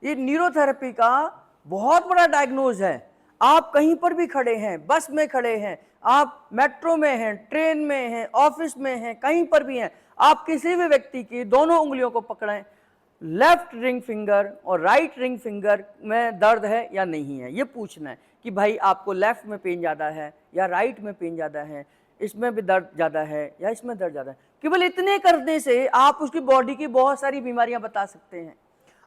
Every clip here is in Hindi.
ये न्यूरोथेरेपी का बहुत बड़ा डायग्नोज है। आप कहीं पर भी खड़े हैं, बस में खड़े हैं, आप मेट्रो में हैं, ट्रेन में हैं, ऑफिस में हैं, कहीं पर भी हैं, आप किसी भी व्यक्ति की दोनों उंगलियों को पकड़ें, लेफ्ट रिंग फिंगर और राइट रिंग फिंगर में दर्द है या नहीं है, ये पूछना है कि भाई आपको लेफ्ट में पेन ज़्यादा है या राइट में पेन ज़्यादा है, इसमें भी दर्द ज़्यादा है या इसमें दर्द ज़्यादा है। केवल इतने करने से आप उसकी बॉडी की बहुत सारी बीमारियां बता सकते हैं।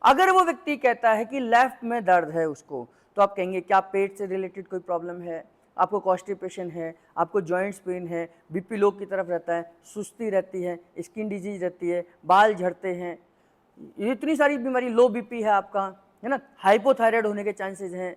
अगर वो व्यक्ति कहता है कि लेफ्ट में दर्द है उसको, तो आप कहेंगे क्या पेट से रिलेटेड कोई प्रॉब्लम है, आपको कॉन्स्टिपेशन है, आपको जॉइंट्स पेन है, बीपी लो की तरफ रहता है, सुस्ती रहती है, स्किन डिजीज रहती है, बाल झड़ते हैं, ये इतनी सारी बीमारी, लो बीपी है आपका, है ना, हाइपोथायराइड होने के चांसेस हैं।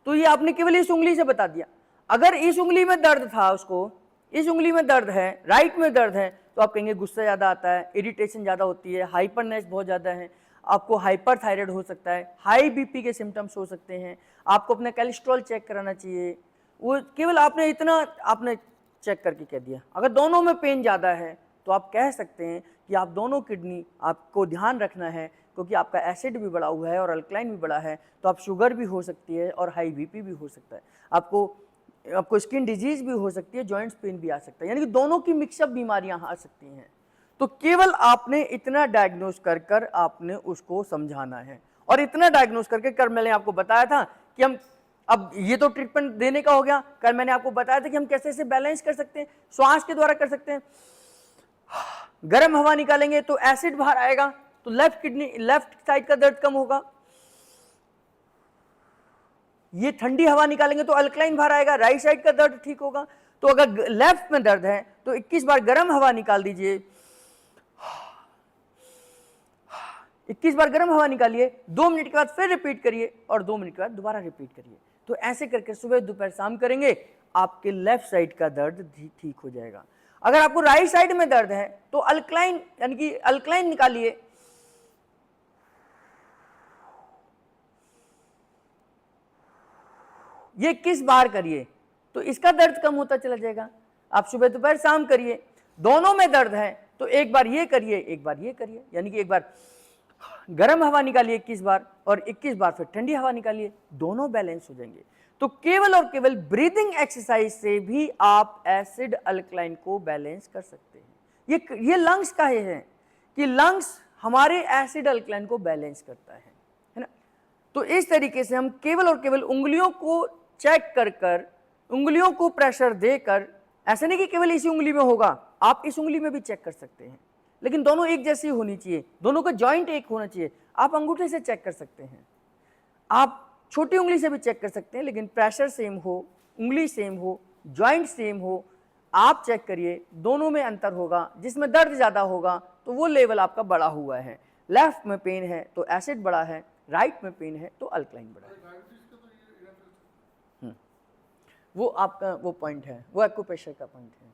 तो ये आपने केवल इस उंगली से बता दिया। अगर इस उंगली में दर्द था उसको, इस उंगली में दर्द है, राइट में दर्द है, तो आप कहेंगे गुस्सा ज़्यादा आता है, इरिटेशन ज़्यादा होती है, हाइपरनेस बहुत ज़्यादा है, आपको हाइपरथायराइड हो सकता है, हाई बीपी के सिम्टम्स हो सकते हैं, आपको अपना कोलेस्ट्रॉल चेक कराना चाहिए। वो केवल आपने इतना आपने चेक करके कह दिया। अगर दोनों में पेन ज़्यादा है तो आप कह सकते हैं कि आप दोनों किडनी आपको ध्यान रखना है, क्योंकि आपका एसिड भी बढ़ा हुआ है और अल्कलाइन भी बढ़ा है, तो आप शुगर भी हो सकती है और हाई बीपी भी हो सकता है, आपको स्किन डिजीज भी हो सकती है, जॉइंट्स पेन भी आ सकता है, यानी कि दोनों की मिक्सअप बीमारियां आ सकती हैं। तो केवल आपने इतना डायग्नोस कर कर आपने उसको समझाना है, और इतना डायग्नोस करके कर मैंने आपको बताया था कि हम अब ये तो ट्रीटमेंट देने का हो गया। कल मैंने आपको बताया था कि हम कैसे से बैलेंस कर सकते हैं, श्वास के द्वारा कर सकते हैं। गर्म हवा निकालेंगे तो एसिड बाहर आएगा, तो लेफ्ट साइड का दर्द कम होगा। ये ठंडी हवा निकालेंगे तो अल्कलाइन बाहर आएगा, राइट साइड का दर्द ठीक होगा। तो अगर लेफ्ट में दर्द है तो 21 बार गर्म हवा निकाल दीजिए, 21 बार गर्म हवा निकालिए, 2 मिनट के बाद फिर रिपीट करिए और 2 मिनट के बाद दोबारा रिपीट करिए। तो ऐसे करके सुबह दोपहर शाम करेंगे, आपके लेफ्ट साइड का दर्द ठीक हो जाएगा। अगर आपको राइट साइड में दर्द है तो अल्कलाइन यानी कि अल्कलाइन निकालिए, ये किस बार करिए तो इसका दर्द कम होता चला जाएगा। आप सुबह दोपहर शाम करिए, दोनों में दर्द है तो एक बार ये करिए एक बार ये करिए, यानी कि एक बार गर्म हवा निकालिए 21 बार और 21 बार फिर ठंडी हवा निकालिए, दोनों बैलेंस हो जाएंगे। तो केवल और केवल ब्रीदिंग एक्सरसाइज से भी आप एसिड अल्कलाइन को बैलेंस कर सकते हैं। ये लंग्स का है कि लंग्स हमारे एसिड अल्कलाइन को बैलेंस करता है ना। तो इस तरीके से हम केवल और केवल उंगलियों को चेक कर कर, उंगलियों को प्रेशर देकर, ऐसा नहीं कि केवल इसी उंगली में होगा, आप इस उंगली में भी चेक कर सकते हैं, लेकिन दोनों एक जैसी होनी चाहिए, दोनों का जॉइंट एक होना चाहिए। आप अंगूठे से चेक कर सकते हैं, आप छोटी उंगली से भी चेक कर सकते हैं, लेकिन प्रेशर सेम हो, उंगली सेम हो, जॉइंट सेम हो, आप चेक करिए, दोनों में अंतर होगा। जिसमें दर्द ज़्यादा होगा तो वो लेवल आपका बढ़ा हुआ है, लेफ्ट में पेन है तो एसिड बढ़ा है, राइट में पेन है तो अल्कलाइन बढ़ा है। वो आपका वो पॉइंट है, वो एक्यूप्रेशर का पॉइंट है।